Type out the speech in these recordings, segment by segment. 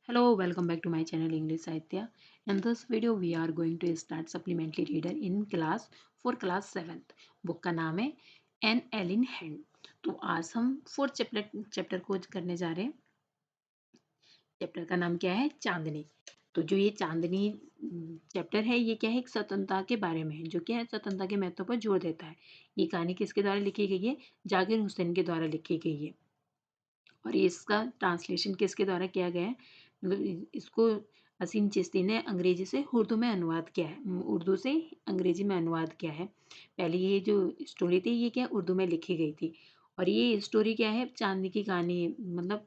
Hello, welcome back to my channel English Sahitya. In this video, we are going to start supplementary reader in class for class 7th. Book का नाम है N Elin hand. तो आज हम fourth chapter को करने जा रहे हैं. चैप्टर का नाम क्या है? चांदनी. तो जो ये चांदनी चैप्टर है, ये क्या है? एक स्वतंत्रता के बारे में है, जो क्या है स्वतंत्रता के महत्व पर जोर देता है. ये कहानी किसके द्वारा लिखी गई है? जाकिर हुसैन के द्वारा लिखी गई है. और इसका ट्रांसलेशन किसके द्वारा किया गया है? मतलब इसको असीम चिश्ती ने अंग्रेजी से उर्दू में अनुवाद किया है, उर्दू से अंग्रेजी में अनुवाद किया है. पहले ये जो स्टोरी थी, ये क्या उर्दू में लिखी गई थी. और ये स्टोरी क्या है? चांदनी की कहानी. मतलब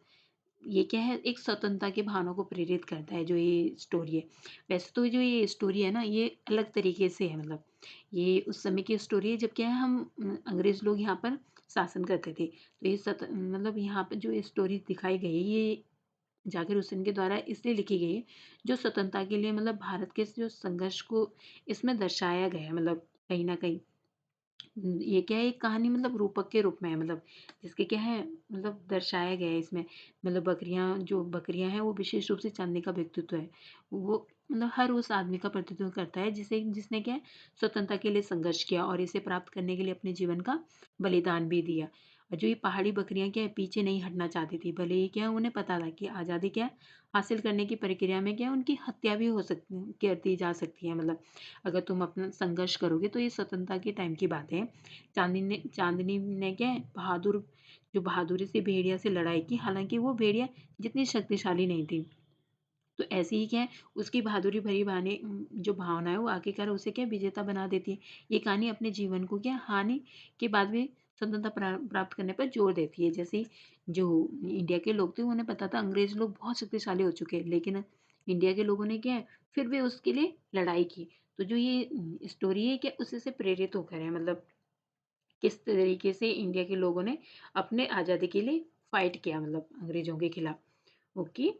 ये क्या है? एक स्वतंत्रता की भावना को प्रेरित करता है जो ये स्टोरी है. वैसे तो जो ये स्टोरी है ना, ये अलग तरीके से है. मतलब ये उस समय की स्टोरी है जब क्या है, हम अंग्रेज लोग यहाँ पर शासन करते थे. तो ये मतलब यहाँ पर जो स्टोरी दिखाई गई है, ये जाकिर हुसैन के द्वारा इसलिए लिखी गई है, जो स्वतंत्रता के लिए मतलब भारत के जो संघर्ष को इसमें दर्शाया गया है. मतलब कहीं ना कहीं ये क्या है? एक कहानी मतलब रूपक के रूप में है. मतलब जिसके क्या है, मतलब दर्शाया गया है इसमें. मतलब बकरियां हैं, वो विशेष रूप से चांदनी का व्यक्तित्व है. वो मतलब हर उस आदमी का प्रतिनिधित्व करता है जिसने क्या है, स्वतंत्रता के लिए संघर्ष किया और इसे प्राप्त करने के लिए अपने जीवन का बलिदान भी दिया. और जो ये पहाड़ी बकरियां क्या है, पीछे नहीं हटना चाहती थी. भले ही क्या, उन्हें पता था कि आज़ादी क्या हासिल करने की प्रक्रिया में क्या उनकी हत्या भी हो सकती कर दी जा सकती है. मतलब अगर तुम अपना संघर्ष करोगे, तो ये स्वतंत्रता के टाइम की बात है. चांदनी ने क्या है, बहादुरी से भेड़िया से लड़ाई की. हालांकि वो भेड़िया जितनी शक्तिशाली नहीं थी. तो ऐसे ही क्या है, उसकी बहादुरी भरी भाने जो भावना है, वो आखिरकार उसे क्या विजेता बना देती है. ये कहानी अपने जीवन को क्या हानि के बाद भी स्वतंत्रता प्राप्त करने पर जोर देती है. जैसे जो इंडिया के लोग थे, उन्हें पता था अंग्रेज लोग बहुत शक्तिशाली हो चुके हैं, लेकिन इंडिया के लोगों ने क्या है, फिर भी उसके लिए लड़ाई की. तो जो ये स्टोरी है, क्या उसी से प्रेरित होकर है. मतलब किस तरीके से इंडिया के लोगों ने अपने आज़ादी के लिए फाइट किया, मतलब अंग्रेजों के खिलाफ. ओके.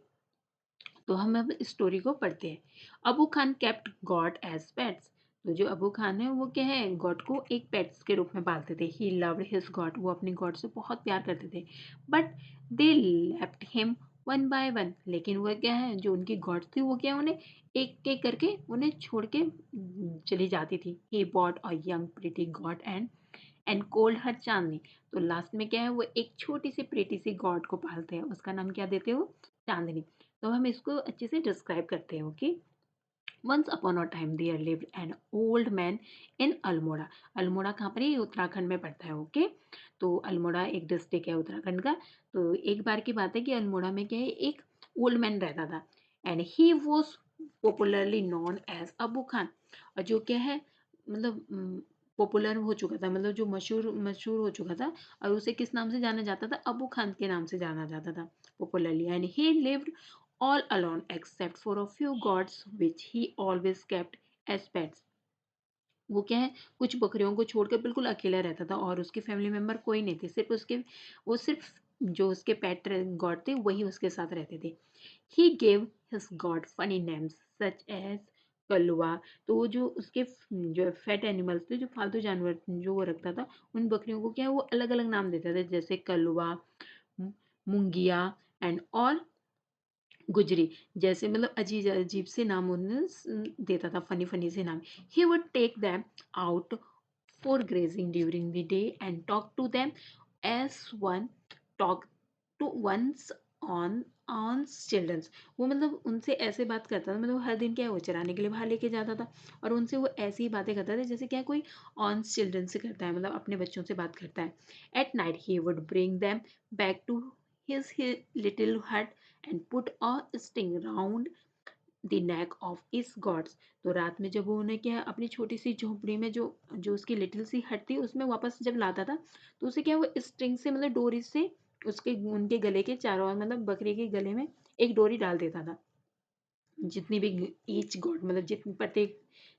तो हम अब स्टोरी को पढ़ते हैं. Abu Khan kept goat as pets. तो जो अबू खान है, वो क्या है, गॉड को एक पेट्स के रूप में पालते थे. He loved his God. वो अपने गॉड से बहुत प्यार करते थे. But they left him one by one. लेकिन वो क्या है, जो उनकी गॉड थी, वो क्या उन्हें एक एक करके उन्हें छोड़ के चली जाती थी. He bought a young pretty goat and called her Chandni. तो लास्ट में क्या है, वो एक छोटी सी प्रीति सी गॉड को पालते हैं. उसका नाम क्या देते हो? चांदनी. तो हम इसको अच्छे से डिस्क्राइब करते हैं. Okay. Once upon a time there lived an old man in Almora. Almora कहाँ पर है? ये उत्तराखंड में पड़ता है. ओके. तो अल्मोड़ा एक डिस्ट्रिक्ट है उत्तराखंड का. तो एक बार की बात है कि अल्मोड़ा में क्या है, एक ओल्ड मैन रहता था. And he was popularly known as Abu Khan. और जो क्या है, मतलब पॉपुलर हो चुका था, मतलब जो मशहूर मशहूर हो चुका था. और उसे किस नाम से जाना जाता था? अबू खान के नाम से जाना जाता था popularly. And he lived all alone except for a few goats which he always kept as pets. वो क्या है, कुछ बकरियों को छोड़कर बिल्कुल अकेला रहता था और उसके फैमिली मेंबर कोई नहीं थे. सिर्फ जो उसके पेट गॉड थे, वही उसके साथ रहते थे. He gave his goat funny names such as Kalua. तो वो जो उसके जो फेट एनिमल्स थे, जो फालतू जानवर जो वो रखता था, उन बकरियों को क्या है, वो अलग अलग नाम देता था. जैसे कलुआ, मुंगिया एंड और गुजरी. जैसे मतलब अजीब अजीब से नाम उन्हें देता था, फनी फनी से नाम. He would take them out for grazing during the day and talk to them as one talk to one's own own childrens. वो मतलब उनसे ऐसे बात करता था. मतलब हर दिन क्या है, वो चराने के लिए बाहर लेके जाता था और उनसे वो ऐसी ही बातें करता था जैसे क्या कोई ऑन चिल्ड्रन से करता है, मतलब अपने बच्चों से बात करता है. At night he would bring them back to his little hut and put a sting round the neck of his gods. तो रात में जब वो उन्हें क्या है, अपनी छोटी सी झोपड़ी में जो जो उसकी लिटिल सी हट थी, उसमें वापस जब लाता था, तो उसे क्या वो स्ट्रिंग से, मतलब डोरी से उसके उनके गले के चारों ओर, मतलब बकरी के गले में एक डोरी डाल देता था. जितनी भी ईच गॉड, मतलब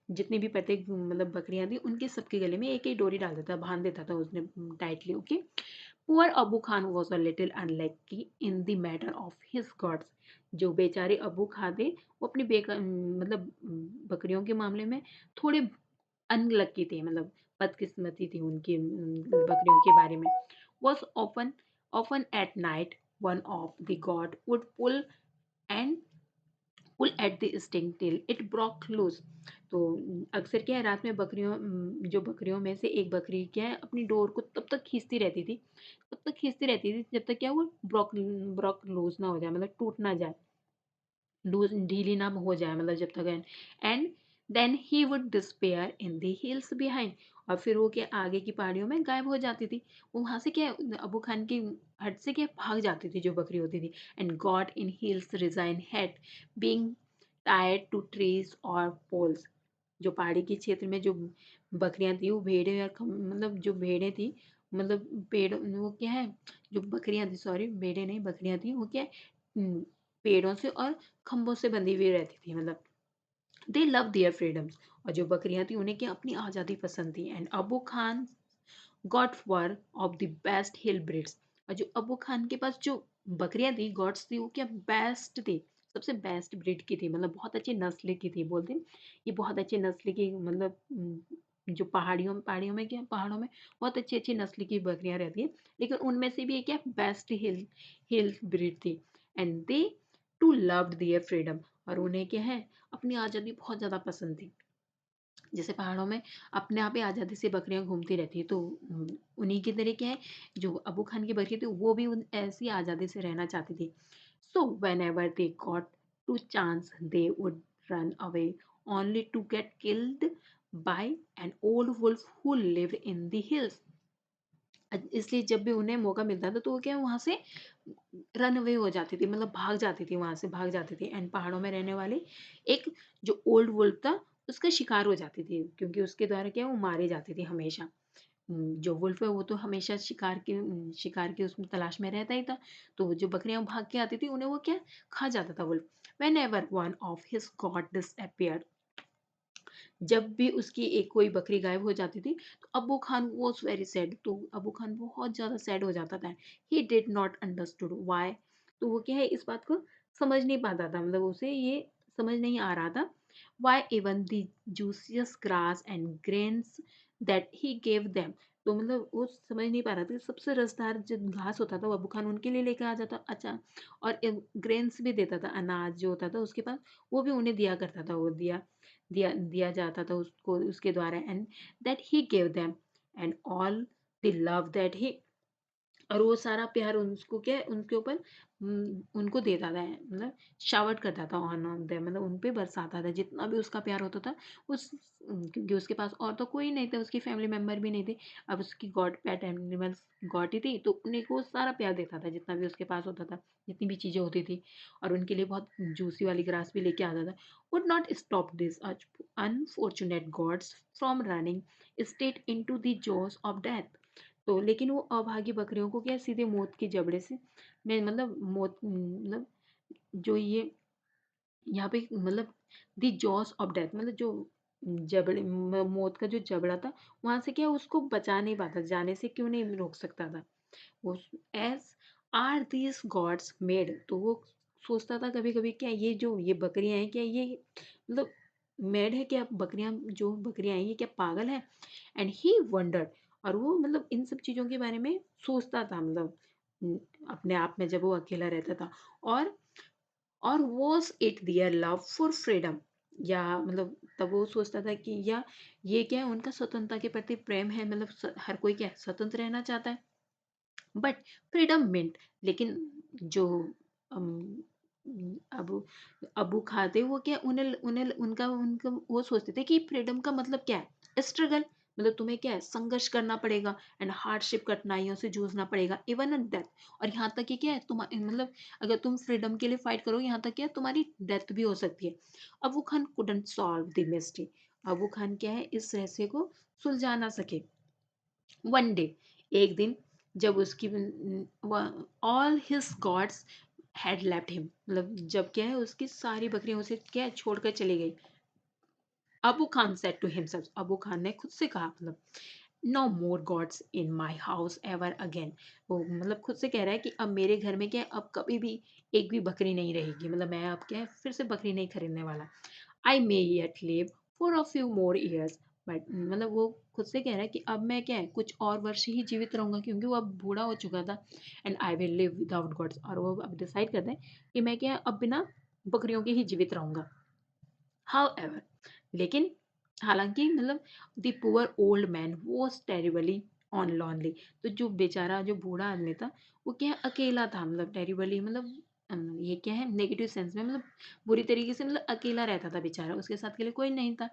जितनी भी प्रत्येक मतलब बकरियां थी, उनके सबके गले में एक एक डोरी डाल देता, बांध देता था उसने tightly. Okay. Poor Abu Khan was a little unlucky in the matter of his goats. जो बेचारे अबू खान थे, वो अपनी मतलब बकरियों के मामले में थोड़े अनलक्की थे. मतलब बदकिस्मती थी उनकी बकरियों के बारे में. Was often often at night one of the goat would pull and pull at the string till it broke loose. तो अक्सर क्या है, रात में जो बकरियों में से एक बकरी क्या है, अपनी डोर को तब तक खींचती रहती थी, तब तक खींचती रहती थी जब तक क्या वो ब्रोक ब्रोक लूज ना हो जाए, मतलब टूट ना जाए, लूज ढीली ना हो जाए, मतलब जब तक and then he would disappear in the hills behind. और फिर वो क्या आगे की पहाड़ियों में गायब हो जाती थी। वो वहां से क्या अबू खान की हट से क्या भाग जाती थी जो बकरी होती थी। And goat in hills resign head being tired to trees और पोल्स। जो पहाड़ी के क्षेत्र में जो बकरियां थी वो भेड़े या मतलब जो भेड़े थी, मतलब पेड़ वो क्या है, जो बकरियां थी, सॉरी भेड़े नहीं बकरियां थी, वो क्या है, पेड़ों से और खंभों से बंधी हुई रहती थी, मतलब दे लव देयर फ्रीडम्स। और जो बकरियां थी उन्हें क्या अपनी आज़ादी पसंद थी। And Abu Khan got were of the best hill breeds. और जो अबू खान के पास जो बकरियां थी गॉड्स थी, वो क्या बेस्ट थी, सबसे बेस्ट ब्रीड की थी, मतलब बहुत अच्छी नस्ल की थी, बोलते हैं ये बहुत अच्छी नस्ल की, मतलब जो पहाड़ियों पहाड़ियों में क्या पहाड़ों में बहुत अच्छी अच्छी नस्ल की बकरियां रहती है, लेकिन उनमें से भी एक क्या बेस्ट हिल ब्रीड थी। And they too loved their freedom. और उन्हें क्या है अपनी आज़ादी बहुत ज़्यादा पसंद थी। जैसे पहाड़ों में अपने आप ही आज़ादी से बकरियां घूमती रहती है, तो उन्हीं की तरह क्या है, जो अबू खान की बकरी थी वो भी ऐसी आज़ादी से रहना चाहती थी। So whenever they got to chance they would run away only to get killed by an old wolf who lived in the hills. इसलिए जब भी उन्हें मौका मिलता था तो वो क्या वहां से रन अवे हो जाती थी, मतलब भाग जाती थी, वहां से भाग जाती थी। एंड पहाड़ों में रहने वाले एक जो ओल्ड वुल्फ था उसका शिकार हो जाती थी, क्योंकि उसके द्वारा क्या वो मारे जाती थी हमेशा। जो वुल्फ है वो तो हमेशा शिकार की उसमें तलाश में रहता ही था। तो जो बकरियां भाग के आती थी उन्हें वो क्या खा जाता था wolf. Whenever one of his goat disappeared, जब भी उसकी एक कोई बकरी गायब हो जाती थी तो Abu Khan was very sad, तो अबू खान बहुत ज़्यादा सैड हो जाता था। He did not understood why. तो वो क्या है इस बात को समझ नहीं पाता था, मतलब उसे ये समझ नहीं आ रहा था। Why even the juiciest grass and grains that he gave them. तो मतलब वो समझ नहीं पा रहा था कि सबसे रसदार जो घास होता था वो अबू खान उनके लिए लेकर आ जाता, अच्छा, और ग्रेन्स भी देता था, अनाज जो होता था उसके पास वो भी उन्हें दिया करता था, वो दिया दिया दिया जाता था उसको उसके द्वारा। And that he gave them and all the love that he, और वो सारा प्यार उसको क्या उनके ऊपर उनको देता था, मतलब शावर्ट करता था ऑन देम, मतलब उन पे बरसाता था जितना भी उसका प्यार होता था। उस क्योंकि उसके पास और तो कोई नहीं था, उसकी फैमिली मेंबर भी नहीं थे, अब उसकी गॉड पेट एनिमल्स गॉड ही थी, तो उन्हें को सारा प्यार देता था जितना भी उसके पास होता था, जितनी भी चीज़ें होती थी। और उनके लिए बहुत जूसी वाली ग्रास भी लेके आता था। Would not stop this unfortunate goats from running straight into the jaws of death. तो लेकिन वो अभागी बकरियों को क्या सीधे मौत के जबड़े से में, मतलब मौत, मतलब जो ये यहाँ पे मतलब द जॉस ऑफ डेथ, मतलब जो जबड़े मौत का जो जबड़ा था वहां से क्या उसको बचा नहीं पाता, जाने से क्यों नहीं रोक सकता था वो। As are these goats made, तो वो सोचता था कभी कभी क्या ये बकरियां हैं क्या ये मतलब मेड है क्या, बकरियां जो बकरियां हैं ये क्या पागल है। एंड ही वंडर्ड, और वो मतलब इन सब चीज़ों के बारे में सोचता था, मतलब अपने आप में जब वो अकेला रहता था। और और was it their love for freedom, या मतलब तब वो सोचता था कि या ये क्या है उनका स्वतंत्रता के प्रति प्रेम है, मतलब हर कोई क्या है स्वतंत्र रहना चाहता है। बट फ्रीडम मिंट, लेकिन जो अम, अबू अबू खाते वो क्या उन्हें उन्हें उनका उनका वो सोचते थे कि फ्रीडम का मतलब क्या है स्ट्रगल, मतलब तुम्हें क्या है संघर्ष करना पड़ेगा एंड हार्डशिप कठिनाइयों से जूझना पड़ेगा इवन एट डेथ। और यहाँ तक कि क्या है तुम मतलब अगर तुम फ्रीडम के लिए फाइट करो यहाँ तक क्या तुम्हारी डेथ भी हो सकती है। Abu Khan couldn't solve the mystery, Abu Khan क्या है इस रहस्य को सुलझा ना सके। वन डे, एक दिन, जब उसकी all his goats had left him, मतलब जब क्या है उसकी सारी बकरियां उसे क्या है छोड़कर चली गई। Abu Khan said to himself, Abu Khan ने खुद से कहा, मतलब no more goats in my house ever again. वो मतलब खुद से कह रहा है कि अब मेरे घर में क्या है अब कभी भी एक भी बकरी नहीं रहेगी, मतलब मैं अब क्या है फिर से बकरी नहीं खरीदने वाला। I may yet live for a few more years, but मतलब वो खुद से कह रहा है कि अब मैं क्या है कुछ और वर्ष ही जीवित रहूंगा, क्योंकि वो अब बूढ़ा हो चुका था। And I will live without goats, और वो अब डिसाइड करते हैं कि मैं क्या है अब बिना बकरियों की ही जीवित रहूँगा। हाउएवर लेकिन हालाँकि मतलब the poor old man was terribly on lonely. तो जो बेचारा जो बूढ़ा आदमी था, वो क्या है अकेला था मतलब टेरिबली मतलब ये क्या है नेगेटिव सेंस में मतलब बुरी तरीके से मतलब अकेला रहता था बेचारा, उसके साथ के लिए कोई नहीं था।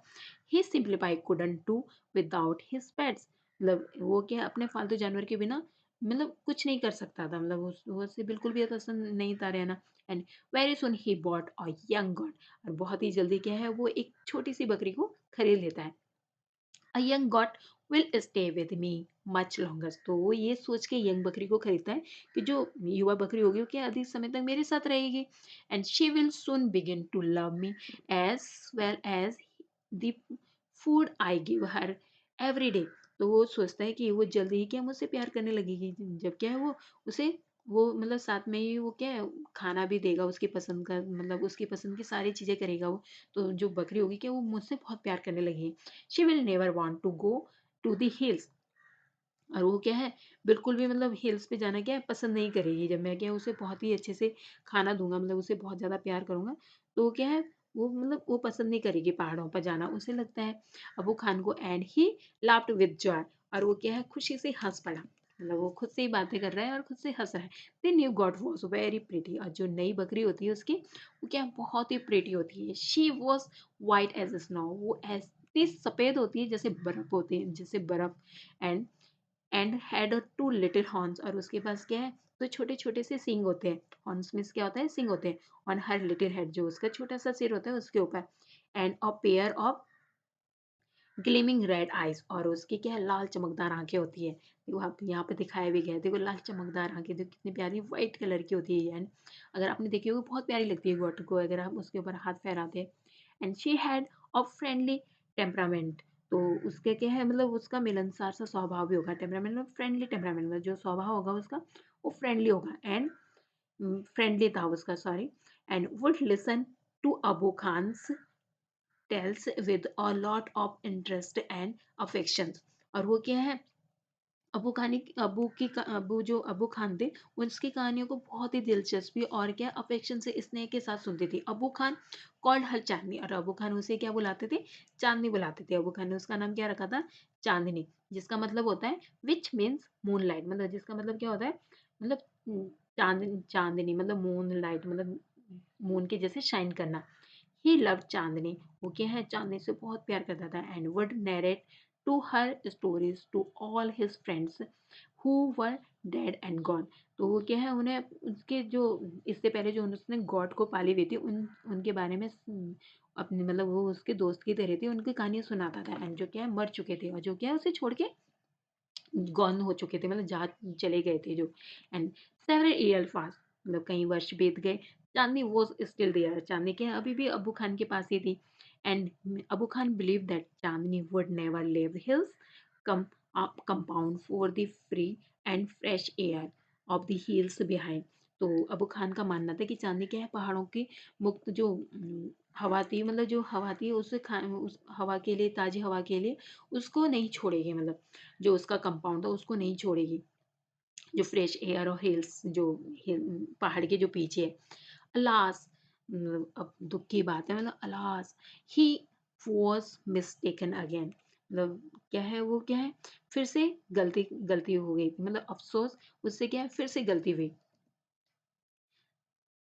He simply couldn't do without his pets. मतलब वो क्या है अपने पालतू जानवर के बिना मतलब कुछ नहीं कर सकता था, मतलब वो उससे बिल्कुल भी पसंद नहीं था रहना। And very soon he bought a young got. और बहुत ही जल्दी क्या है वो एक छोटी-सी बकरी को खरीद लेता है। A young got will stay with me much longer. तो वो ये सोच के यंग बकरी को खरीदता है कि जो युवा बकरी होगी वो क्या अधिक समय तक मेरे साथ रहेगी। And she will soon begin to love me as well as the food I give her every day. तो वो सोचता है कि वो जल्दी ही क्या मुझसे प्यार करने लगेगी, जब क्या है वो उसे वो मतलब साथ में ही वो क्या है खाना भी देगा उसकी पसंद का, मतलब उसकी पसंद की सारी चीज़ें करेगा वो। तो जो बकरी होगी क्या वो मुझसे बहुत प्यार करने लगेगी। She will never want to go to the hills. और वो क्या है बिल्कुल भी मतलब हिल्स पे जाना क्या है पसंद नहीं करेगी, जब मैं क्या है उसे बहुत ही अच्छे से खाना दूँगा, मतलब उसे बहुत ज़्यादा प्यार करूँगा, तो वो क्या है वो मतलब वो पसंद नहीं करेगी पहाड़ों पर जाना, उसे लगता है अबू खान को। And he laughed with Joy. और वो क्या है खुशी से हँस पड़ा, मतलब वो खुद से ही बातें कर रहा है और खुद से हँस रहा है। The new got was very pretty. और जो नई बकरी होती है उसकी वो क्या है बहुत ही प्रिटी होती है। She was white as snow. वो ऐसी सफ़ेद होती है जैसे बर्फ़ होती है, जैसे बर्फ़। And had two little horns. और उसके पास क्या है तो छोटे-छोटे से सींग होते हैं। हॉर्न्स मीन्स क्या होता है सींग होते हैं। ऑन हर लिटिल हेड जो उसका छोटा-सा सिर होता है उसके ऊपर। And a pair of gleaming red eyes. और उसकी क्या है लाल चमकदार आँखें होती है। देखो आप यहाँ पे दिखाया भी गया है। देखो लाल चमकदार आँखें देखो कितनी प्यारी व्हाइट कलर की होती है। एंड अगर आपने देखी होगी बहुत प्यारी लगती है गोट को अगर आप उसके ऊपर हाथ फहराते हैं। And she had a friendly temperament. तो उसके क्या है मतलब उसका मिलनसार सा स्वभाव भी होगा। टेम्परामेंट मतलब फ्रेंडली टेम्परामेंट मतलब जो स्वभाव होगा उसका वो फ्रेंडली होगा। एंड फ्रेंडली था उसका सॉरी। And would listen to Abu Khan's tales with a lot of interest and affections. और वो क्या है अबू जो अबू खान थे उसकी कहानियों को बहुत ही दिलचस्पी और क्या अफेक्शन से स्नेह के साथ सुनती थी। अबू खान कॉल्ड हर चांदनी। और अबू खान उसे क्या बुलाते थे चांदनी बुलाते थे। अबू खान ने उसका नाम क्या रखा था चांदनी, जिसका मतलब होता है विच मीन्स मून लाइट। मतलब जिसका मतलब क्या होता है मतलब चांदनी मतलब मून लाइट मतलब मून के जैसे शाइन करना। He loved Chandni. वो क्या है चांदनी से बहुत प्यार करता था। And would narrate to her stories to all his friends who were dead and gone. तो वो क्या है उन्हें उसके जो इससे पहले जो उसने गॉड को पाली हुई थी उनके बारे में अपने मतलब वो उसके दोस्त की तरह थी, उनकी कहानियां सुनाता था। एंड जो क्या है मर चुके थे और जो क्या है उसे छोड़ के गॉन हो चुके थे, मतलब जा चले गए थे जो। एंड सेवरल ईयर पास मतलब कई वर्ष बीत गए। चांदनी वॉज स्टिल देयर। चांदनी क्या है अभी भी अबू खान के पास ही थी। And Abu Khan believe that Chandni would never live hills come compound for the free and fresh air of the hills behind. तो अबू खान का मानना था कि चांदनी क्या है पहाड़ों की मुक्त जो हवा थी, मतलब जो हवा थी उसे उस हवा के लिए ताजी हवा के लिए उसको नहीं छोड़ेगी, मतलब जो उसका कंपाउंड था उसको नहीं छोड़ेगी। जो फ्रेश एयर और हिल्स जो पहाड़ के जो पीछे है। अलास अब दुख की बात है मतलब alas he was mistaken again. मतलब क्या है वो क्या है फिर से गलती गलती हो गई, मतलब अफसोस उससे क्या है फिर से गलती हुई।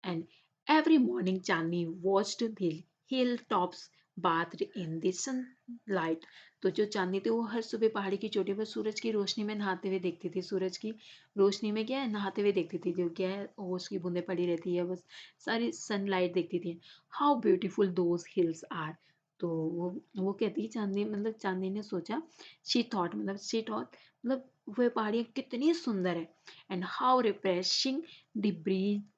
And every morning Chandni watched the hilltops bathed in the sunlight। तो जो चांदनी थी वो हर सुबह पहाड़ी की चोटी पर सूरज की रोशनी में नहाते हुए देखती थी। सूरज की रोशनी में क्या है नहाते हुए देखती थी, जो क्या है ओस की बूंदें पड़ी रहती है बस सारी सनलाइट देखती थी। How beautiful those hills are. तो वो कहती है चांदनी मतलब चांदनी ने सोचा शी थॉट मतलब वह पहाड़ियाँ कितनी सुंदर है। And how refreshing the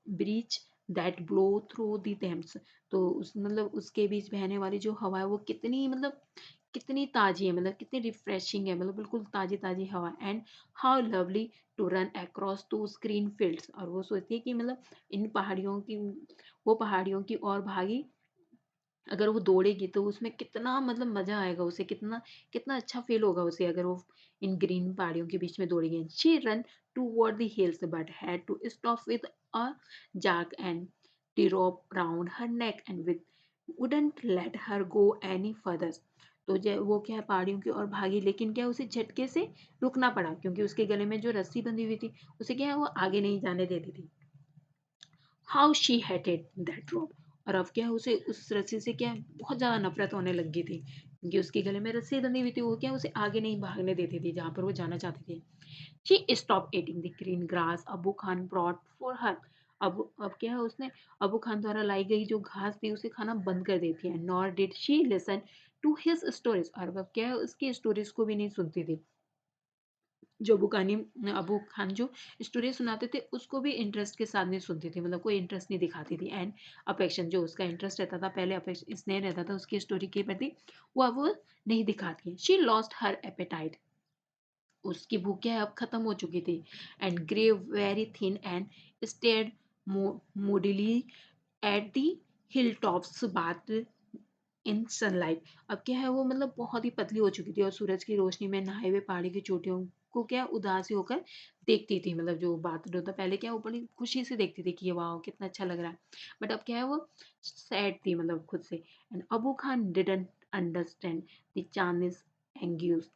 breeze that blow through the Thames. तो उस मतलब उसके बीच बहने वाली जो हवा है वो कितनी मतलब कितनी ताजी है, मतलब कितनी रिफ्रेशिंग है, मतलब बिल्कुल ताजी ताजी हवा। And how lovely to run across to green fields. और वो सोचती है कि मतलब इन पहाड़ियों की वो पहाड़ियों की ओर भागी अगर वो दौड़ेगी तो उसमें कितना मतलब मजा आएगा उसे, कितना कितना अच्छा फील होगा उसे अगर वो इन ग्रीन पहाड़ियों के बीच में दौड़ेगी। She run toward the hills but had to stop with a jerk and the rope round her neck and wouldn't let her go any further. तो वो क्या है पहाड़ियों की ओर भागी, लेकिन क्या उसे झटके से रुकना पड़ा क्योंकि उसके गले में जो रस्सी बंधी हुई थी उसे क्या है वो आगे नहीं जाने देती थी। हाउ शी हेटेड दैट रोप। और अब क्या है उसे उस रस्सी से क्या है बहुत ज्यादा नफरत होने लगी थी क्योंकि उसके गले में रस्सी बंधी हुई थी, वो क्या है, उसे आगे नहीं भागने देती थी जहां पर वो जाना चाहती थी। She stopped eating the green grass Abu Khan brought for her. अब क्या है उसने अबू खान द्वारा लाई गई जो घास थी उसे खाना बंद कर देती है। Nor did she listen to his stories. और अब क्या है उसकी स्टोरीज को भी नहीं सुनती थी। जो अबू खान जो स्टोरी सुनाते थे उसको भी इंटरेस्ट के साथ नहीं सुनती थी, मतलब कोई इंटरेस्ट नहीं दिखाती थी। एंड अफेक्शन जो उसका इंटरेस्ट रहता था पहले, अफेक्शन स्नेह रहता था उसकी स्टोरी के प्रति, वो अब वो नहीं दिखाती है। She lost her appetite. उसकी भूख क्या है अब खत्म हो चुकी थी। And grew very thin and stayed moodily at the hill tops bathed in sunlight. अब क्या है वो मतलब बहुत ही पतली हो चुकी थी और सूरज की रोशनी में नहाए हुए पहाड़ी की चोटियों को क्या उदासी होकर देखती थी। मतलब जो बात होता पहले क्या वो बड़ी खुशी से देखती थी कि वाह कितना अच्छा लग रहा है, बट अब क्या है वो सैड थी मतलब खुद से। And Abu Khan didn't understand the Chandni's anguish.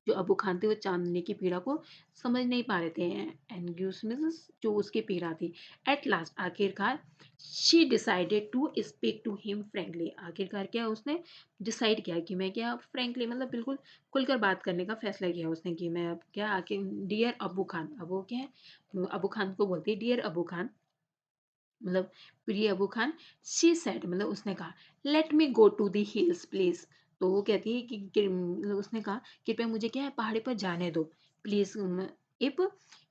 जो अबू खान थे वो चांदनी की पीड़ा को समझ नहीं पा रहे थे। एंग्यूस मीन्स जो उसकी पीड़ा थी। एट लास्ट आखिरकार she decided to speak to him frankly. आखिरकार क्या उसने डिसाइड किया कि मैं क्या फ्रेंकली मतलब बिल्कुल खुलकर बात करने का फैसला किया उसने कि मैं अब क्या आके डियर अबू खान, अब वो क्या है अबू खान को बोलती है डियर अबू खान, मतलब प्रिय अबू खान। शी सेड मतलब उसने कहा let me go to the hills please. तो वो कहती है मतलब उसने कहा कृपया मुझे क्या है पहाड़ी पर जाने दो please. If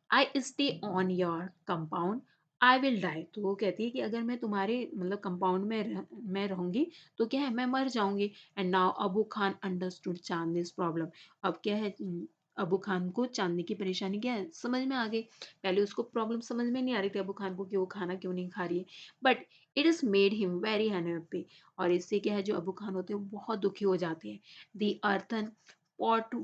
I stay on your compound I will die. तो वो कहती है कि अगर मैं तुम्हारे मतलब कंपाउंड में मैं रहूंगी तो क्या है मैं मर जाऊंगी। And now Abu Khan understood Chandni's problem. अब क्या है अबू खान को चांदनी की परेशानी क्या है समझ में आ गई। पहले उसको प्रॉब्लम समझ में नहीं आ रही थी अबू खान को कि वो खाना क्यों नहीं खा रही है, but it is made him very unhappy. और इससे क्या है जो अबू खान होते हैं वो बहुत दुखी हो जाते हैं। The earthen pot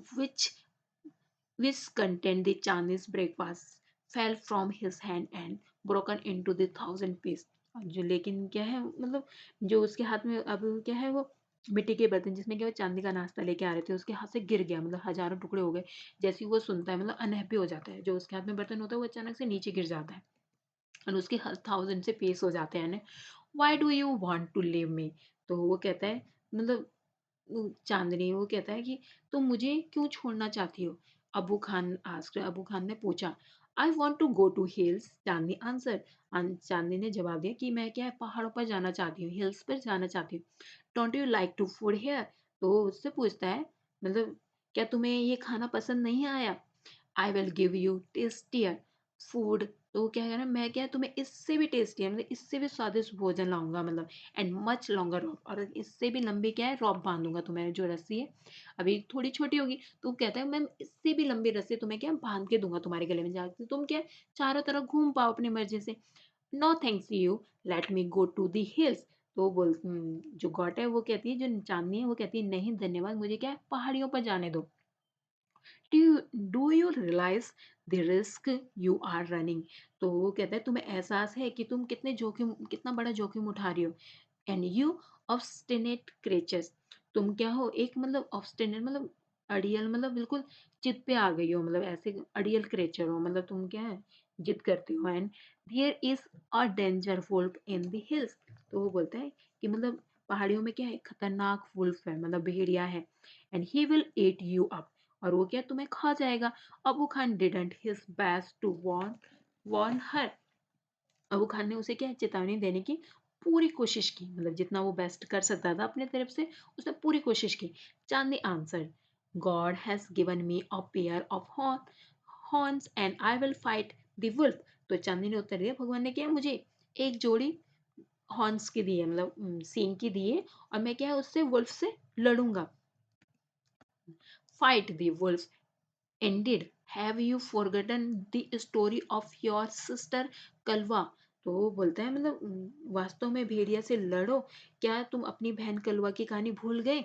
which contained the Chinese breakfast fell from his hand and broken into the thousand pieces। जो लेकिन क्या है मतलब जो उसके हाथ में अब क्या है वो मिट्टी के बर्तन जिसमें क्या वो चांदी का नाश्ता लेके आ रहे थे उसके हाथ से गिर गया, मतलब हजारों टुकड़े हो गए। जैसे ही वो सुनता है मतलब अनहैप्पी हो जाता है, जो उसके हाथ में बर्तन होता है वो अचानक से नीचे गिर जाता है और उसके थाउजेंड से पेस हो जाते हैं। Why do you want to leave me. तो वो कहता है मतलब चांदनी वो कहता है कि तुम मुझे क्यों छोड़ना चाहती हो। अबू खान ने पूछा I want to go to hills. Chandni answer Chandni ने जवाब दिया कि मैं क्या है पहाड़ों पर जाना चाहती हूँ, हिल्स पर जाना चाहती हूँ। Don't you like to food here. तो वो उससे पूछता है मतलब क्या तुम्हें ये खाना पसंद नहीं आया। I will give you tastier food. तो वो क्या कह रहा है मैं क्या तुम्हें इससे भी टेस्टी मतलब इससे भी स्वादिष्ट भोजन लाऊंगा, मतलब एंड मच लॉन्गर रॉप। और इससे भी लंबी क्या है रॉप बांधूंगा तुम्हें जो रस्सी है अभी थोड़ी छोटी होगी। तो वो कहता है मैं इससे भी लंबी रस्सी तुम्हें क्या बांध के दूंगा तुम्हारे गले में जाकर तुम क्या चारों तरफ घूम पाओ अपनी मर्जी से। No thanks you let me go to the hills. तो जो गॉट है वो कहती है जो चांदनी है वो कहती है नहीं धन्यवाद मुझे क्या है पहाड़ियों पर जाने दो। Do you realize the risk you are running. तो वो कहता है तुम्हें एहसास है कि तुम कितना बड़ा जोखिम उठा रही हो। And you obstinate creatures. तुम क्या हो एक मतलब ऑब्स्टिनेट मतलब अड़ियल मतलब बिल्कुल जिद पे आ गई हो, मतलब ऐसे अड़ियल क्रेचर हो मतलब तुम क्या है जिद करती हो। And there is a danger wolf in the hills. तो वो बोलता है कि मतलब पहाड़ियों में क्या है खतरनाक वुल्फ है मतलब भेड़िया है। And he will eat you up. और वो क्या तुम्हें खा जाएगा। Abu Khan didn't his best to warn her. Abu Khan ने उसे क्या है चेतावनी देने की पूरी कोशिश की, मतलब जितना वो बेस्ट कर सकता था अपने तरफ से उसने पूरी कोशिश की। Chandni answer God has given me a pair of horns and I will fight the wolf. तो चांदनी ने उत्तर दिया भगवान ने क्या मुझे एक जोड़ी हॉर्न्स की दी है मतलब सींग की दी है और मैं क्या है उससे वुल्फ से लड़ूंगा। Fight the wolf Indeed, have you forgotten the story of your sister Kalwa. तो वो बोलता है मतलब वास्तव में भेड़िया से लड़ो, क्या तुम अपनी बहन कलवा की कहानी भूल गए।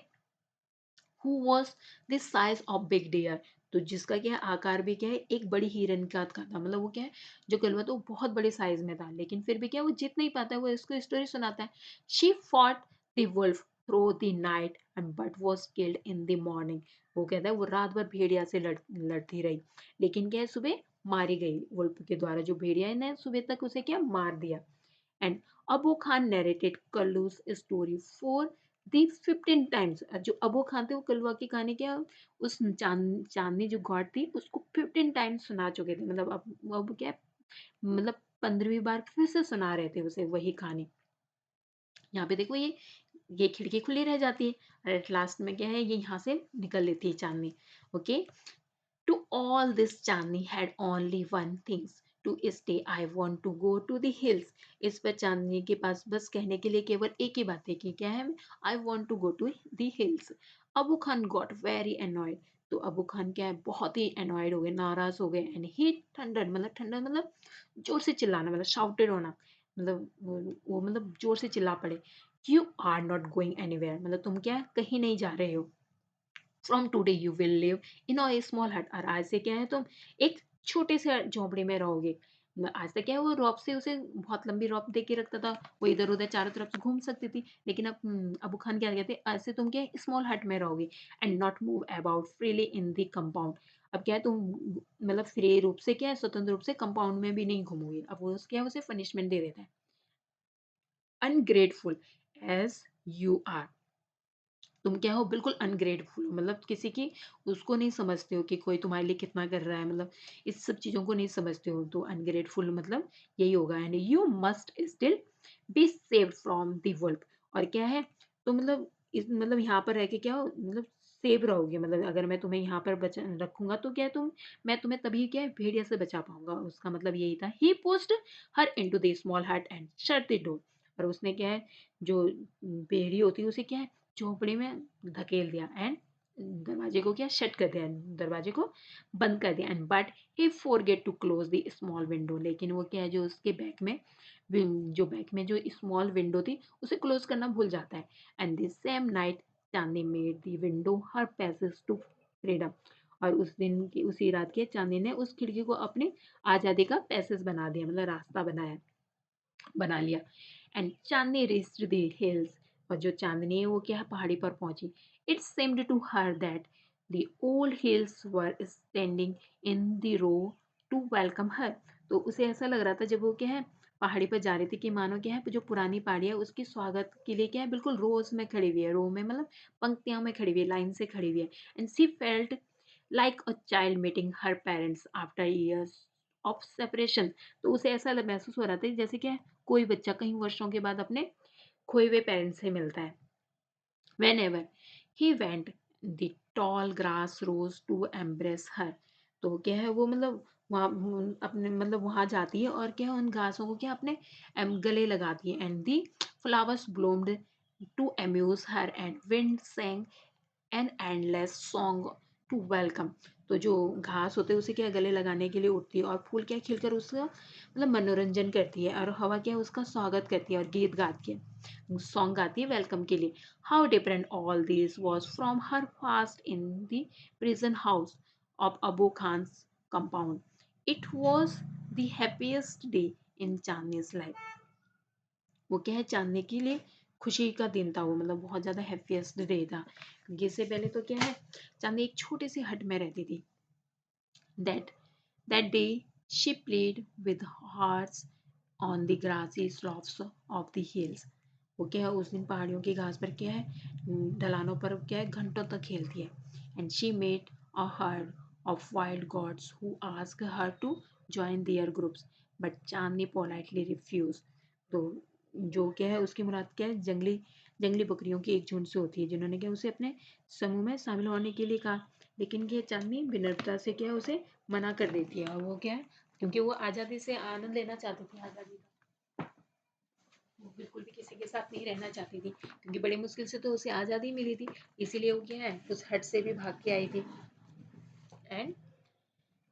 Who was this size of big deer. तो जिसका क्या है आकार भी क्या है एक बड़ी हिरन का था, मतलब वो क्या है जो कलवा था वो बहुत बड़े साइज में था, लेकिन फिर भी क्या वो जीत नहीं पाता है, वो इसको स्टोरी सुनाता है। She fought the wolf through the night and but was killed in the morning. वो कहता है वो रात भर भेड़िया से लड़ती रही, लेकिन क्या है सुबह मारी गई वुल्फ के द्वारा, जो भेड़िया ने सुबह तक उसे क्या मार दिया। And Abu Khan narrated Kallu's story for the 15 times। जो अबू खान थे वो कलवा की कहानी क्या उस चांदनी जो गॉड थी उसको 15 टाइम्स सुना चुके थे, मतलब अब क्या मतलब 15वीं बार फिर से सुना रहे थे उसे वही कहानी। यहाँ पे देखो ये खिड़की खुली रह जाती है, एट लास्ट में क्या है ये यहाँ से निकल लेती है Chandni. Okay, to all this, Chandni had only one thing to stay. I want to go to the hills. इस पर चांदनी के पास बस कहने के लिए केवल एक ही बात है कि क्या है I want to go to the hills. Abu Khan got very annoyed। तो अबू खान क्या है बहुत ही annoyed हो गए, नाराज हो गए। and he thundered, मतलब थंडर मतलब जोर से चिल्लाना, मतलब shouted होना, मतलब वो मतलब जोर से चिल्ला पड़े। You are not going anywhere, मतलब तुम क्या कहीं नहीं जा रहे हो। From today you will live in a small हट, और आज से क्या है तुम एक छोटे से झोंपड़े में रहोगे। आज तक क्या है वो रॉब से उसे बहुत लंबी रॉब दे के रखता था, वो इधर उधर चारों तरफ से घूम सकती थी, लेकिन अब अबू खान क्या कहते आज से तुम क्या स्मॉल हट में रहोगे and not move about freely in the compound. अब क्या है तुम मतलब फ्री रूप से क्या है स्वतंत्र रूप से कंपाउंड में भी नहीं घूमोगे। अब वो क्या है उसे पनिशमेंट दे देता है। अनग्रेटफुल एज यू आर, तुम क्या हो बिल्कुल अनग्रेटफुल हो, मतलब किसी की उसको नहीं समझते हो कि कोई तुम्हारे लिए कितना कर रहा है, मतलब इस सब चीज़ों को नहीं समझते हो, तो अनग्रेटफुल मतलब यही होगा। And you must still be saved from the wolf, और क्या है तो मतलब इस मतलब यहाँ पर रह के क्या हो मतलब सेव रहोगे, मतलब अगर मैं तुम्हें यहाँ पर बचा रखूंगा तो क्या है तुम मैं तुम्हें तभी क्या है भेड़िया से बचा पाऊंगा, उसका मतलब यही था। He pushed her into the small hut and shut the door, और उसने क्या है जो भेड़ी होती है उसे क्या है झोपड़ी में धकेल दिया एंड दरवाजे को क्या शट कर दिया, दरवाजे को बंद कर दिया। And but he forget to close the small window, लेकिन वो क्या है जो उसके बैक में जो स्मॉल विंडो थी उसे क्लोज करना भूल जाता है। And this same night Chandni made the window her passage to freedom, और उस दिन की उसी रात के चांदनी ने उस खिड़की को अपनी आज़ादी का पैसेज बना दिया, मतलब रास्ता बना लिया। And Chandni reached the hills, और जो चांदनी है वो क्या पहाड़ी पर पहुंची। It seemed to her that the old hills were standing in the row to welcome her. तो उसे ऐसा लग रहा था जब वो क्या है पहाड़ी पर जा रही थी कि मानो क्या है जो पुरानी पहाड़ी है उसके स्वागत के लिए क्या है बिल्कुल रोज में खड़ी हुई है, रो में मतलब पंक्तियों में खड़ी हुई है, लाइन से खड़ी हुई है। And C felt like a child meeting her parents after years of separation. तो उसे ऐसा महसूस हो रहा था जैसे क्या कोई बच्चा कई वर्षों के बाद अपने खोए हुए पेरेंट्स से मिलता है। Whenever he went, the tall grass rose to embrace her। तो क्या है वो मतलब वहाँ अपने मतलब वहाँ जाती है और क्या है उन घासों को क्या अपने गले लगाती है। And the flowers bloomed to amuse her and wind sang an endless song to welcome. तो जो घास होते हैं उसे क्या गले लगाने के लिए उठती है और फूल क्या खिलकर उसका मतलब मनोरंजन करती है, और हवा क्या उसका स्वागत करती है और गीत गाती है सॉन्ग गाती है वेलकम के लिए। How different all this was from her fast in the prison house of Abu Khan's compound. It was the happiest day in Chandni's life. वो क्या है चांदनी के लिए खुशी का दिन था, वो मतलब बहुत ज़्यादा हैप्पीएस्ट डे था, क्योंकि इससे पहले तो क्या है चांदनी एक छोटी सी हट में रहती थी। That that day she played with hearts on the grassy slopes of the hills. वो क्या है उस दिन पहाड़ियों की घास पर क्या है ढलानों पर क्या है घंटों तक खेलती है। And she met a herd of wild goats who ask her to join their groups, but Chandni politely refuse. तो जो क्या है उसकी मुराद क्या है जंगली जंगली बकरियों की एक झुंड से होती है जिन्होंने क्या उसे अपने समूह में शामिल होने के लिए कहा, लेकिन ये चांदनी विनम्रता से क्या है उसे मना कर देती है। और वो क्या है क्योंकि वो आज़ादी से आनंद लेना चाहती थी, आज़ादी का वो बिल्कुल भी किसी के साथ नहीं रहना चाहती थी, क्योंकि बड़ी मुश्किल से तो उसे आज़ादी मिली थी, इसीलिए वो क्या है उस हट से भी भाग के आई थी। And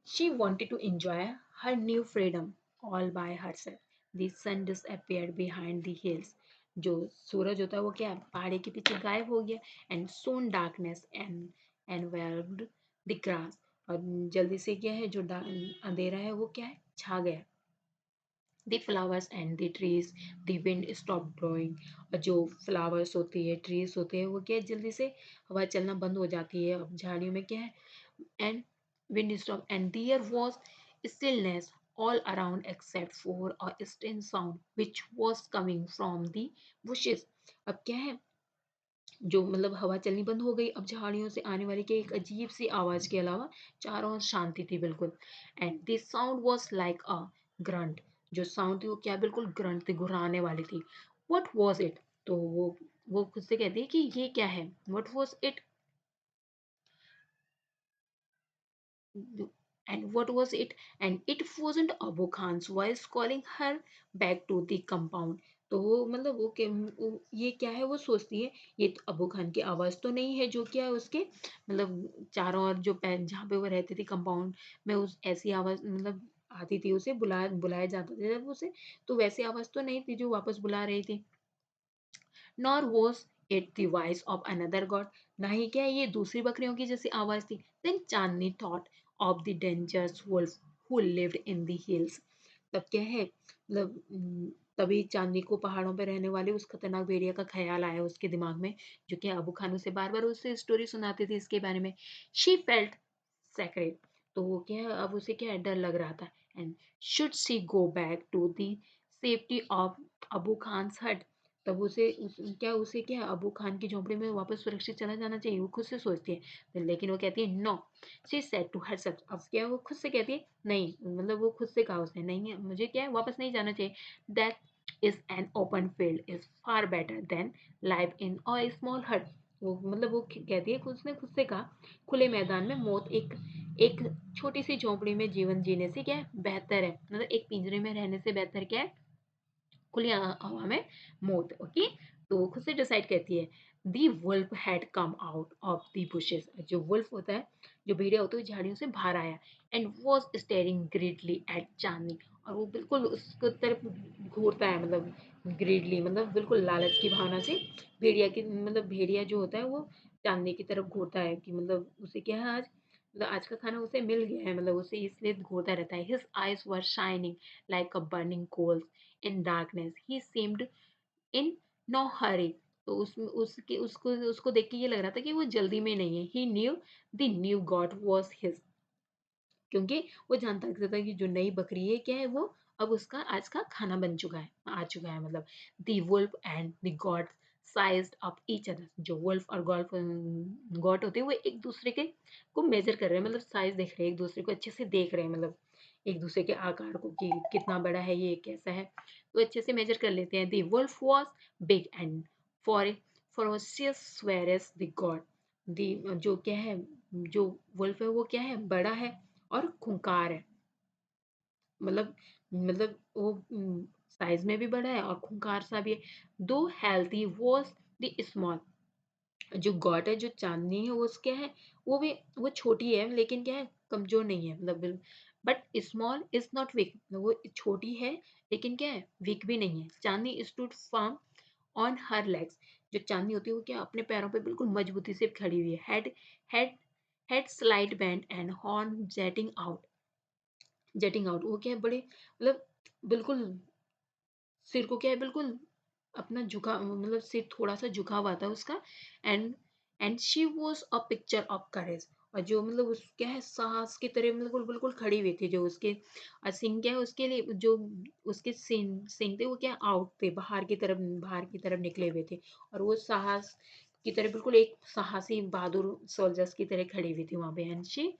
she wanted to enjoy her new freedom all by herself. The sun disappeared behind the hills. जो सूरज होता है वो क्या है पहाड़ी के पीछे गायब हो गया। And soon darkness and enveloped the grass. और जल्दी से क्या है जो अंधेरा है वो क्या है छा गया। The flowers and the trees, the wind stop blowing. और जो फ्लावर्स होती है ट्रीज होते हैं वो क्या है जल्दी से हवा चलना बंद हो जाती है। अब झाड़ियों में क्या है and wind stopped and there was stillness all around except for a distant sound which was coming from the bushes। अब क्या है जो मतलब हवा चलनी बंद हो गई। अब झाड़ियों से आने वाली क्या एक अजीब सी आवाज के अलावा चारों ओर शांति थी बिल्कुल। And this sound was like a grunt. जो साउंड थी वो क्या बिल्कुल ग्रंट थी, गुर्राने वाली थी। What was it? तो वो खुद से कहती है कि ये क्या है। What was it? And what was it? And it wasn't Abu Khan's voice calling her back to the compound। तो वो मतलब ये क्या है वो सोचती है ये तो अबू खान की आवाज तो नहीं है जो क्या है उसके मतलब चारों ओर जो जहाँ पे वो रहती थी कंपाउंड में उस ऐसी आवाज मतलब आती थी उसे बुलाया जाता था जब उसे। तो वैसी आवाज तो नहीं थी जो वापस बुला रही थी। Nor was it the voice of another God. ना ही क्या ये दूसरी बकरियों की जैसी आवाज थी। Then Chandni thought of the dangerous wolf who lived in the hills. तब क्या है मतलब तभी चांदनी को पहाड़ों पर रहने वाले उस खतरनाक भेड़िया का ख्याल आया उसके दिमाग में जो कि अबू खान उसे बार बार उससे स्टोरी सुनाते थे इसके बारे में। She felt secret. तो वो क्या है अब उसे क्या है डर लग रहा था। And should she go back to the safety of Abu Khan's hut. तब उसे क्या अबू खान की झोंपड़ी में वापस सुरक्षित चला जाना चाहिए वो खुद से सोचती है। तो लेकिन वो कहती है no. She said to herself. अब क्या वो खुद से कहती है नहीं मतलब वो खुद से कहा उसने नहीं है मुझे क्या है वापस नहीं जाना चाहिए। That is an open field is far better than life in a small हट। वो मतलब वो कहती है उसने खुद से कहा खुले मैदान में मौत एक एक छोटी सी झोंपड़ी में जीवन जीने से क्या है बेहतर है। मतलब एक पिंजरे में रहने से बेहतर क्या है खुली हवा में मौत। ओके। तो वो खुद से डिसाइड करती है। The wolf had come out of the bushes. जो वुल्फ होता है जो भेड़िया होता है वो झाड़ियों से बाहर आया। And was staring greedily at Chandni. और वो बिल्कुल उसको तरफ घूरता है मतलब ग्रेटली मतलब बिल्कुल लालच की भावना से भेड़िया की मतलब भेड़िया जो होता है वो चांदनी की तरफ घूरता है कि मतलब उसे क्या है आज मतलब आज का खाना उसे मिल गया है मतलब उसे इसलिए घूरता रहता है। His eyes were shining like a burning coals in darkness he seemed in no hurry। तो उसको देख के ये लग रहा था कि वो जल्दी में नहीं है। he knew the new god was his। क्योंकि वो जानता था कि जो नई बकरी है क्या है वो अब उसका आज का खाना बन चुका है आ चुका है मतलब। The wolf and the goat sized up each other. जो वुल्फ और गॉड गॉड होते हैं वो एक दूसरे के को मेजर कर रहे हैं मतलब साइज देख रहे हैं एक दूसरे को अच्छे से देख रहे हैं मतलब एक दूसरे के आकार को कि कितना बड़ा है ये कैसा है। तो अच्छे से मेजर कर लेते हैं। The wolf was big and for ferocious whereas the god the जो क्या है जो वुल्फ है वो क्या है बड़ा है और खूंखार है। मतलब वो साइज में भी बड़ा है और खूंखार सा भी है। दो हेल्थी वॉज द स्मॉल। जो गॉड है जो चांदनी है वो क्या है वो छोटी है लेकिन क्या है कमजोर नहीं है मतलब but small is not weak. वो छोटी है लेकिन क्या है वीक भी नहीं है। Chandni stood firm on her legs. जो चांदनी होती है वो क्या अपने पैरों पे बिल्कुल मजबूती से खड़ी हुई है। Head head slide band and horn jetting out. वो क्या है बड़े मतलब बिल्कुल सिर को क्या है बिल्कुल अपना झुका मतलब सिर थोड़ा सा झुका हुआ था उसका। And and she was a picture of courage. और जो मतलब उस क्या है साहस की तरह बिल्कुल बिल्कुल खड़ी हुई थी। जो उसके सिंग क्या है उसके लिए जो उसके सिंग थे वो क्या आउट थे बाहर की तरफ निकले हुए थे। और वो साहस की तरह बिल्कुल एक साहसी बहादुर सोल्जर्स की तरह खड़ी हुई थी वहां पे।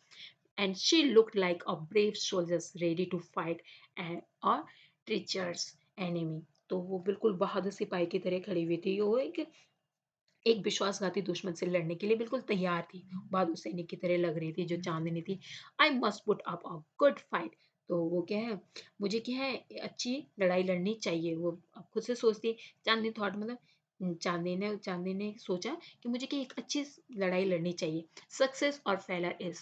and she looked like a brave soldier ready to fight a treacherous enemy। तो वो बिल्कुल बहादुर सिपाही की तरह खड़ी हुई थी। वो एक विश्वासघाती दुश्मन से लड़ने के लिए बिल्कुल तैयार थी। बहादुर सैनिक की तरह लग रही थी जो चांदनी थी। I must put up a good fight. तो वो क्या है मुझे क्या है अच्छी लड़ाई लड़नी चाहिए। वो अब खुद से सोचती है। चांदनी थॉट मतलब चांदनी ने सोचा कि मुझे क्या एक अच्छी लड़ाई लड़नी चाहिए। सक्सेस और failure is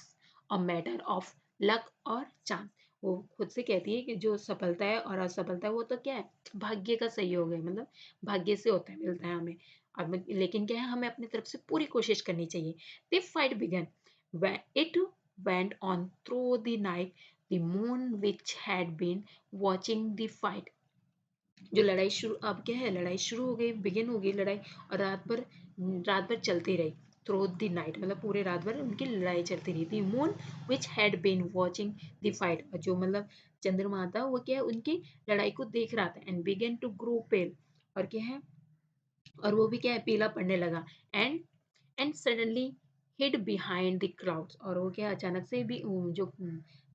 a matter of luck और चांस। वो खुद से कहती है कि जो सफलता है और असफलता है वो तो क्या है भाग्य का सहयोग है मतलब भाग्य से होता है मिलता है हमें। अब लेकिन क्या है हमें अपनी तरफ से पूरी कोशिश करनी चाहिए। They fight began it went on through the night. The moon, which had been watching the fight, जो लड़ाई शुरू, अब क्या है, लड़ाई शुरू हो गई, बिगिन हो गई लड़ाई, और रात भर चलती रही। थ्रू द नाइट मतलब पूरे रात भर उनकी लड़ाई चलती रही थी। Moon which had been watching the fight, जो मतलब चंद्रमा था वो क्या है उनकी लड़ाई को देख रहा था। एंड बिगेन टू ग्रो पेल, और क्या है, और वो भी क्या है पीला पड़ने लगा। And suddenly hid behind the clouds, और वो क्या अचानक से भी जो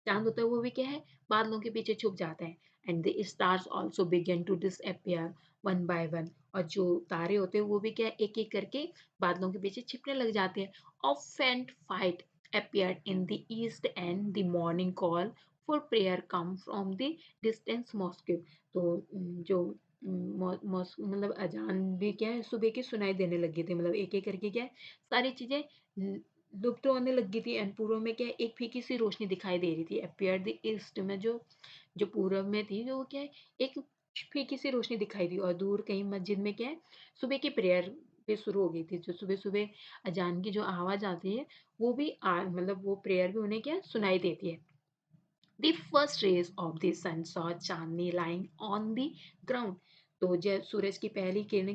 चांद होता है वो भी क्या है बादलों के पीछे छुप जाता है। And the stars also began to disappear one by one, और जो तारे होते हैं वो भी क्या एक एक करके बादलों के पीछे छिपने लग जाते हैं। अ फेंट fight appeared in the east and the morning call for prayer come from the distant mosque। तो जो मतलब अजान भी क्या है सुबह की सुनाई देने लगी थी, मतलब एक एक करके क्या है सारी चीजें लुप्त होने लगी थी। एंड पूर्व में क्या है एक फीकी सी रोशनी दिखाई दे रही थी। अपियर द ईस्ट में जो जो पूर्व में थी जो क्या है एक फीकी सी रोशनी दिखाई दी, और दूर कहीं मस्जिद में क्या है सुबह की प्रेयर भी शुरू हो गई थी। जो सुबह सुबह अजान की जो आवाज आती है वो भी मतलब वो प्रेयर भी उन्हें क्या सुनाई देती है। The first rays of the sun saw Chandni lying on the ground। तो जब सूरज की पहली किरण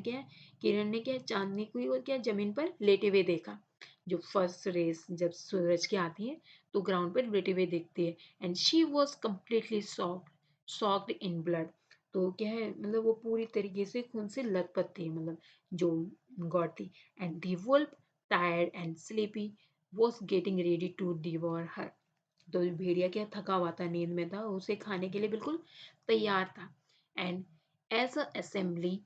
ने क्या चांदनी को क्या जमीन पर लेटे हुए देखा। जो फर्स्ट रेस जब सूरज की आती है तो ग्राउंड पर लेटे हुए दिखती है। And she was completely socked in blood. तो क्या है मतलब वो पूरी तरीके से खून से लथपथ थी, मतलब जो गॉड थी। And the wolf tired and sleepy was getting ready to devour her. तो भेड़िया क्या थका हुआ था, नींद में था, उसे खाने के लिए बिल्कुल तैयार था। And as a assembly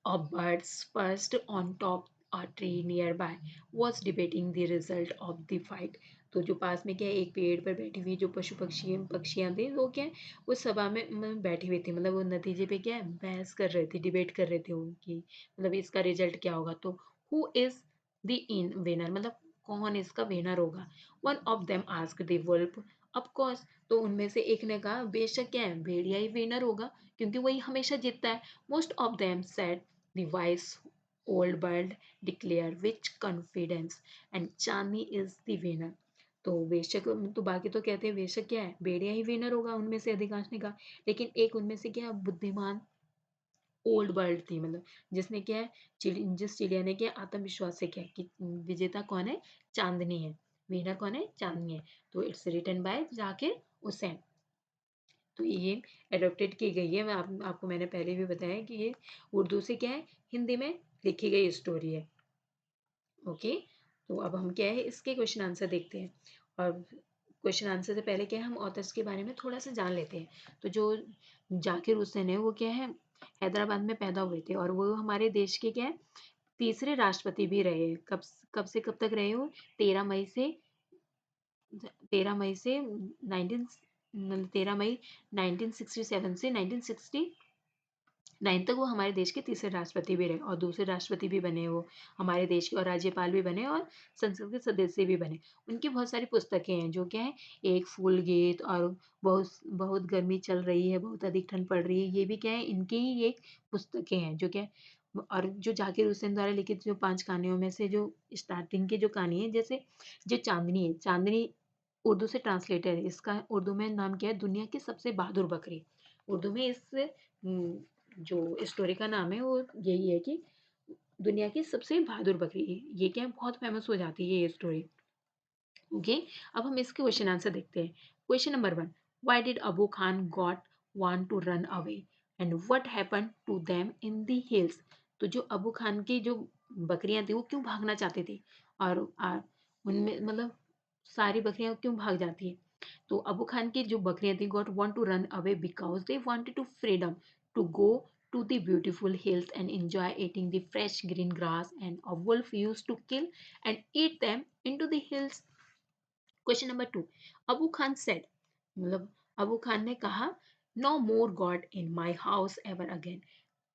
of birds perched on top a tree nearby was debating the result of the fight। तो जो पास में क्या है एक पेड़ पर बैठी हुई जो पक्षियां थी वो क्या है वो सभा में बैठी हुई थी, मतलब वो नतीजे पे क्या है बहस कर रहे थे, डिबेट कर रहे थे उनकी, मतलब इसका रिजल्ट क्या होगा। तो who is the in winner, मतलब कौन इसका विनर होगा। One of them asked the wolf, of course. तो उनमें से एक ने कहा बेशक क्या है भेड़िया ही विनर होगा क्योंकि वही हमेशा जीतता है। Most of them said the wise old bird declare with confidence and Chandni is the winner। तो बेशक तो बाकी तो कहते हैं बेशक क्या है भेड़िया ही विनर होगा उनमें से, अधिकांश ने कहा। लेकिन एक उनमें से क्या बुद्धिमान ओल्ड बर्ड थी, मतलब जिसने क्या है जिस चिड़िया ने क्या आत्मविश्वास से क्या कि विजेता कौन है चांदनी है, विनर कौन है चांदनी है। तो it's written by Zakir Hussain. तो ये एडॉप्टेड की गई है। आपको मैंने पहले भी बताया कि ये उर्दू से क्या है हिंदी में लिखी गई स्टोरी है। ओके, तो अब हम क्या है इसके क्वेश्चन आंसर देखते हैं। और क्वेश्चन आंसर से पहले क्या है हम ऑथर्स के बारे में थोड़ा सा जान लेते हैं। तो जो जाकिर हुसैन है वो क्या है हैदराबाद में पैदा हुए थे, और वो हमारे देश के क्या है तीसरे राष्ट्रपति भी रहे। कब से कब तक रहे हो, 13 मई से 13 मई से 1967 से 1969 तक वो हमारे देश के तीसरे राष्ट्रपति भी रहे, और दूसरे राष्ट्रपति भी बने वो हमारे देश के, और राज्यपाल भी बने और संसद के सदस्य भी बने। उनकी बहुत सारी पुस्तकें हैं जो क्या है एक फूल गीत, और बहुत बहुत गर्मी चल रही है, बहुत अधिक ठंड पड़ रही है, ये भी क्या है इनकी ही एक पुस्तकें हैं जो क्या है। और जो जाकिर हुसैन द्वारा लिखित जो 5 कहानियों में से जो स्टार्टिंग की जो कहानी है, जैसे जो चांदनी है, चांदनी उर्दू से ट्रांसलेटर है, इसका उर्दू में नाम क्या है दुनिया की सबसे बहादुर बकरी। उर्दू में इस जो स्टोरी का नाम है वो यही है कि दुनिया की सबसे बहादुर बकरी। ये क्या है बहुत फेमस हो जाती है ये स्टोरी। ओके, अब हम इसके क्वेश्चन आंसर देखते हैं। Question number 1, why did Abu Khan goat want to run away and what happened to them in the hills. तो जो अबू खान की जो बकरियां थी वो क्यों भागना चाहती थी, और उनमें मतलब सारी बकरियां क्यों भाग जाती है। तो अबू खान की जो बकरियां थी goat want to run away because they wanted to freedom to go to the beautiful hills and enjoy eating the fresh green grass, and a wolf used to kill and eat them into the hills। Question number 2, Abu Khan said, मतलब अबू खान ने कहा no more goat in my house ever again,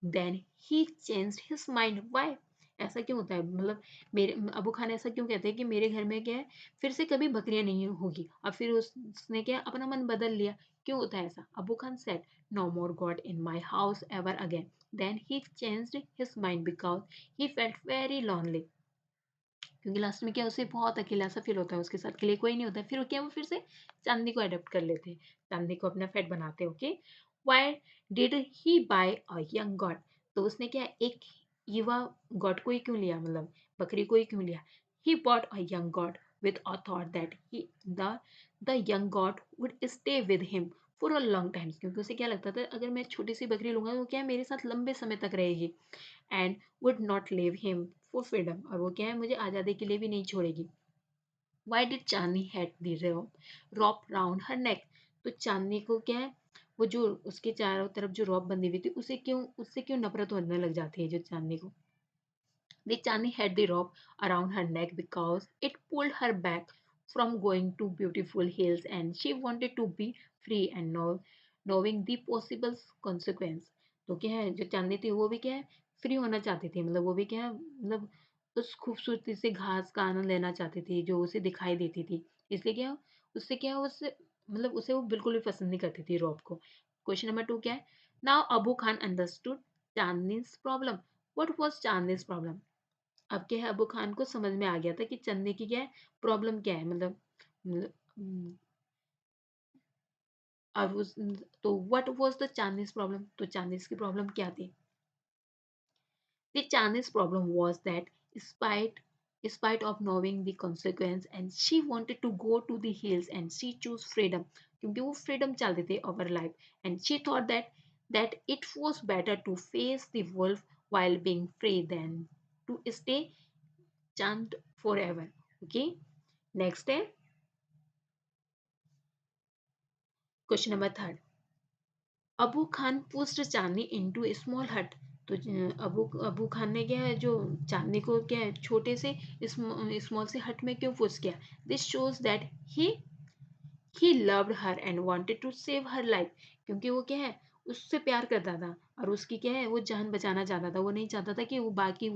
then he changed his mind, why. ऐसा क्यों होता है, मतलब मेरे अबू खान ऐसा क्यों कहते हैं कि मेरे घर में क्या है फिर से कभी बकरियां नहीं होगी, और फिर उसने क्या अपना मन बदल लिया, क्यों होता है ऐसा। Abu Khan said no more goat in my house ever again, then he changed his mind because he felt very lonely. क्योंकि लास्ट में क्या उसे बहुत अकेला सा फील होता है, उसके साथ के लिए कोई नहीं होता है। फिर वो क्या, वो फिर से चांदनी को अडॉप्ट कर लेते हैं, चांदनी को अपना पेट बनाते हैं। Okay, why did he buy a young goat? तो उसने क्या एक युवा गॉड को ही क्यों लिया, मतलब बकरी को ही क्यों लिया? ही bought a young God with a thought that the young god would stay with him for a long time, क्योंकि उसे क्या लगता था अगर मैं छोटी सी बकरी लूंगा तो क्या मेरे साथ लंबे समय तक रहेगी, and would not leave him for freedom, और वो क्या है मुझे आज़ादी के लिए भी नहीं छोड़ेगी। Why did Chandni had the rope round her neck? तो चांदनी को क्या है, वो जो उसके चारों तरफ जो रॉप बंधी हुई थी उससे क्यों नफरत होने लग जाती है जो चांदनी को? The Chani had the rope around her neck because it pulled her back from going to beautiful hills, and she wanted to be free and knowing the possible consequence. तो क्या है जो चांदनी थी वो भी क्या है फ्री होना चाहती थी, मतलब वो भी क्या है मतलब उस खूबसूरती से घास का आनंद लेना चाहती थी जो उसे दिखाई देती थी। इसलिए क्या उससे क्या उससे मतलब उसे वो बिल्कुल भी पसंद नहीं करती थी रॉब को। क्वेश्चन नंबर 2 क्या है? Now Abu Khan understood Chandni's problem. What was Chandni's problem? अब क्या है अबू खान को समझ में आ गया था कि चंदे की क्या है प्रॉब्लम क्या है, मतलब अब उस तो what was the Chinese problem? तो चाइनीज की प्रॉब्लम क्या थी? The Chinese problem was that spite of knowing the consequence, and she wanted to go to the hills, and she chose freedom, क्योंकि वो freedom चाहते थे over life, and she thought that it was better to face the wolf while being free than to stay chained forever. Okay, next है question number 3। Abu Khan pushed Chandni into a small hut. तो अबू खान ने क्या है जो चांदनी को क्या है छोटे से स्मॉल से हट में क्यों पुश किया? This shows that he loved her and wanted to save her life, क्योंकि वो क्या है उससे प्यार करता था और उसकी क्या है वो जान बचाना चाहता था। वो नहीं चाहता था कि वो बाकी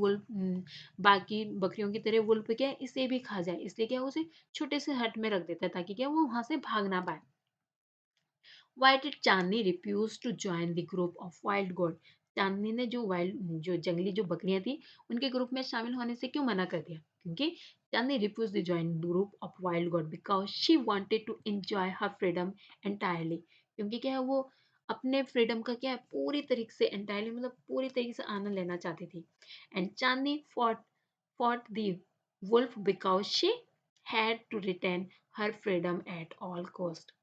बकरियों की तरह वुल्फ क्या है इसे भी खा जाए, इसलिए क्या उसे छोटे से हट में रख देता है ताकि क्या वो वहां से भाग ना पाए। Why did Chandni refuse to join the group of wild goat? चांदनी ने जो जंगली जो बकरियां थी उनके ग्रुप में शामिल होने से क्यों मना कर दिया? क्योंकि चांदनी refused to join group of wild goat because she wanted to enjoy her freedom entirely, क्योंकि क्या है वो अपने फ्रीडम का क्या है पूरी तरीके से entirely मतलब पूरी तरीके से आनंद लेना चाहती थी। And Chandni fought the wolf because she had to retain her freedom at all cost।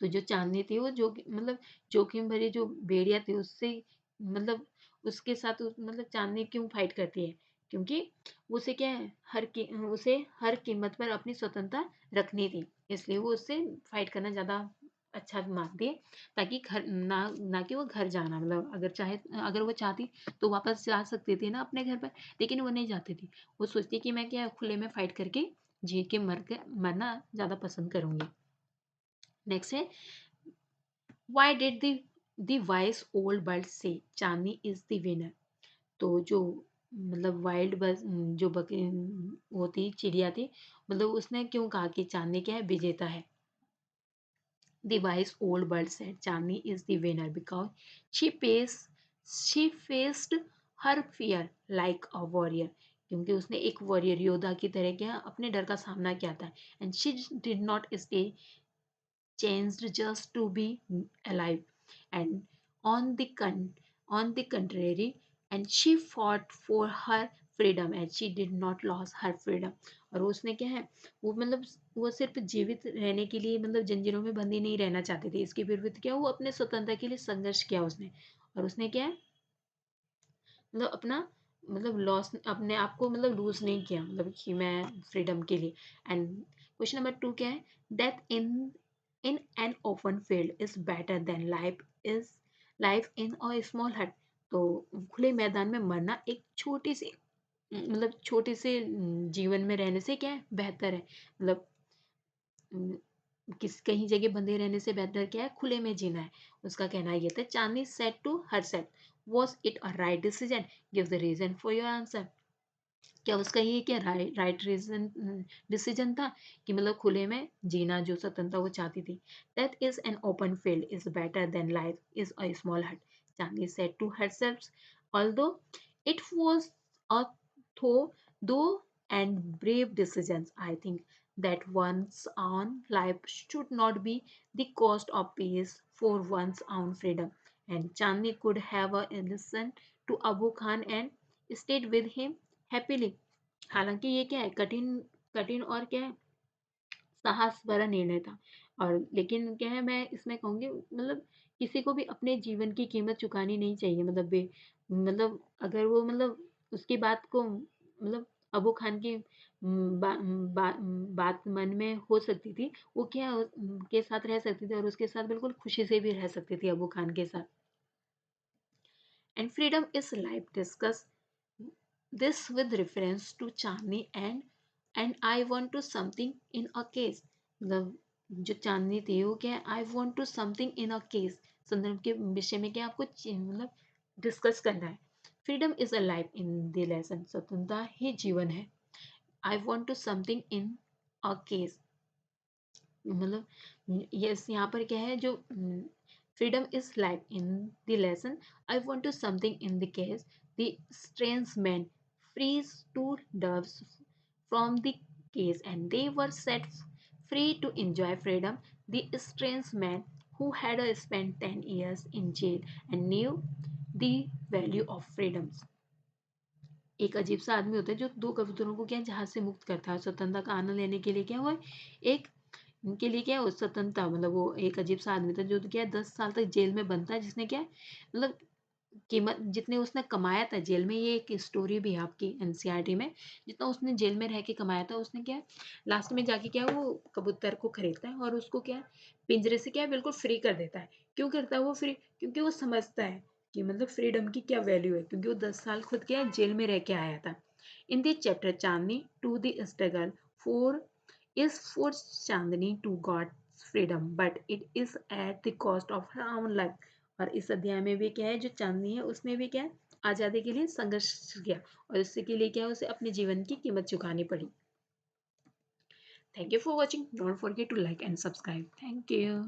तो जो चांदनी थी वो मतलब जोखिम भरी जो भेड़िया थी उससे मतलब उसके साथ मतलब चांदनी क्यों फाइट करती है? क्योंकि उसे क्या है उसे हर कीमत पर अपनी स्वतंत्रता रखनी थी, इसलिए वो उससे फाइट करना ज्यादा अच्छा मानती है, ताकि घर ना ना कि वो घर जाना मतलब अगर वो चाहती तो वापस जा सकती थी ना अपने घर पर, लेकिन वो नहीं जाती थी। वो सोचती कि मैं क्या खुले में फाइट करके जी के मरना ज्यादा पसंद करूंगी। नेक्स्ट है Why did the wise old bird say Chandni is the winner? तो जो मतलब वाइल्ड बस जो बकरी वो थी चिड़िया थी, मतलब उसने क्यों कहा कि चांदनी क्या है विजेता है? The wise old bird said Chandni is the winner because she faced she faced her fear like a warrior, क्योंकि उसने एक वॉरियर योद्धा की तरह क्या अपने डर का सामना किया था, and she did not stay changed just to be alive, and on the on the contrary, and she fought for her freedom and she did not lose her freedom। और उसने क्या है वो मतलब वो सिर्फ जीवित रहने के लिए मतलब जंजीरों में बंदी नहीं रहना चाहती थी, इसके विरुद्ध क्या वो अपने स्वतंत्रता के लिए संघर्ष किया उसने, और उसने क्या है मतलब अपना मतलब लॉस अपने आप को मतलब लूज नहीं किया मतलब कि मैं फ्रीडम के लिए। एंड क्वेश्चन नंबर 2 क्या है? Death in an open field is better than life in a small hut. तो खुले मैदान में मरना एक छोटे से जीवन में रहने से क्या है बेहतर है, मतलब कहीं जगह बंधे रहने से बेहतर क्या है खुले में जीना है। उसका कहना ये था Chandni said to herself was it a right decision? Give the reason for your answer. क्या उसका ये क्या राइट रीजन डिसीजन था कि मतलब खुले में जीना जो स्वतंत्रता वो चाहती थी? That is an open field is better than life is a small hut, Chandni said to herself, although it was a थो दो and brave decisions. I think that one's own life should not be the cost of peace for one's own freedom. And Chandni could have listened to Abu Khan and stayed with him happily. हालांकि ये क्या है, कठिन कठिन और क्या है, साहस भरा निर्णय था। और लेकिन क्या है, मैं इसमें कहूँगी मतलब किसी को भी अपने जीवन की कीमत चुकानी नहीं चाहिए। मतलब मतलब अगर वो मतलब उसकी बात को मतलब अबू खान की बात मन में हो सकती थी, वो क्या के साथ रह सकती थी और उसके साथ बिल्कुल खुशी से भी रह सकती थी अबू खान के साथ। And freedom is life discuss this with reference to Chandni and I want to something in a case। मतलब जो चांदनी थी वो क्या है, I want to something in a case संदर्भ के विषय में क्या आपको मतलब डिस्कस करना है। Freedom is a life in the lesson, स्वतंत्रता ही जीवन है। I want to something in a case मतलब यस यहाँ पर क्या है, जो freedom is life in the lesson, I want to something in the case, the strange man freeze to doves from the case and they were set free to enjoy freedom. The strange man who had spent 10 years in jail and knew the value of freedom। एक अजीब सा आदमी होता है जो दो कबूतरों को क्या जहाज से मुक्त करता है, स्वतंत्रता का आनंद लेने के लिए क्या हुआ, एक उनके लिए क्या है स्वतंत्रता। मतलब वो एक अजीब सा आदमी था जो क्या है 10 साल तक जेल में बंद था, जिसने क्या है मतलब कीमत जितने उसने कमाया था जेल में, ये एक स्टोरी भी है आपकी एनसीईआरटी में, जितना उसने जेल में रह के कमाया था उसने क्या है लास्ट में जाके क्या है वो कबूतर को खरीदता है और उसको क्या है पिंजरे से क्या है बिल्कुल फ्री कर देता है। क्यों करता है वो फ्री, क्योंकि वो समझता है कि मतलब फ्रीडम की क्या वैल्यू है, क्योंकि वो 10 साल खुद क्या है जेल में रह के आया था। In the chapter Chandni to the struggle for is for Chandni to God's freedom, but it is at the cost of her own life। और इस अध्याय में भी क्या है, जो चांदनी है उसने भी क्या है आज़ादी के लिए संघर्ष किया और इससे के लिए क्या है उसे अपने जीवन की कीमत चुकानी पड़ी। Thank you for watching, don't forget to like and subscribe. Thank you.